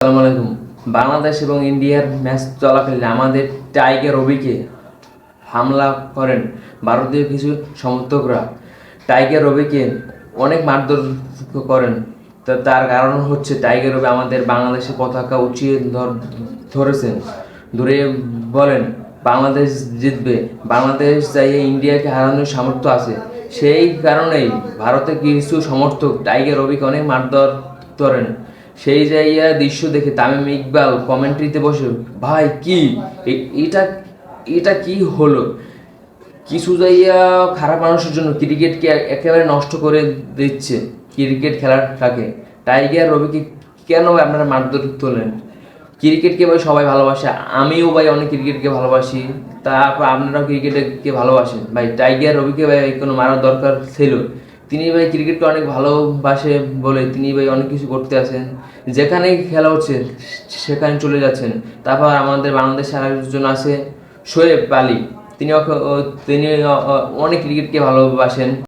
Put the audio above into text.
আসসালামু আলাইকুম। বাংলাদেশ এবং ইন্ডিয়ার ম্যাচ চলাকালীন আমাদের টাইগার রবিকে হামলা করেন ভারতীয় কিছু সমর্থকরা। টাইগার রবিকে অনেক মারধর করেন। তার কারণ হচ্ছে টাইগার রবি আমাদের বাংলাদেশের পতাকা উঁচিয়ে ধরেছেন, ধরে বলেন বাংলাদেশ জিতবে, বাংলাদেশ যাইয়ে ইন্ডিয়াকে হারানোর সামর্থ্য আছে। সেই কারণেই ভারতের কিছু সমর্থক টাইগার রবিকে অনেক মারধর করেন। সেই জায়গা দৃশ্য দেখে তামিম ইকবাল কমেন্ট্রিতে বসে, ভাই কি এটা এটা কি হলো? কিছু জায়গা খারাপ মানুষের জন্য ক্রিকেটকে একেবারে নষ্ট করে দিচ্ছে, ক্রিকেট খেলাটাকে। টাইগার রবিকে কেন আপনারা মারধর তোলেন? ক্রিকেটকে ভাই সবাই ভালোবাসে, আমিও ভাই অনেক ক্রিকেটকে ভালোবাসি, তারপর আপনারাও ক্রিকেটকে ভালোবাসেন। ভাই টাইগার রবিকে ভাই কোনো মারার দরকার ছিল? তিনি ভাই ক্রিকেটকে অনেক ভালোবাসে বলে তিনি ভাই অনেক কিছু করতে আছেন, যেখানেই খেলা হচ্ছে সেখানে চলে যাচ্ছেন। তারপর আমাদের বাংলাদেশে আরেকজন আছে শোয়েব আলী, তিনি অনেক ক্রিকেটকে ভালোবাসেন।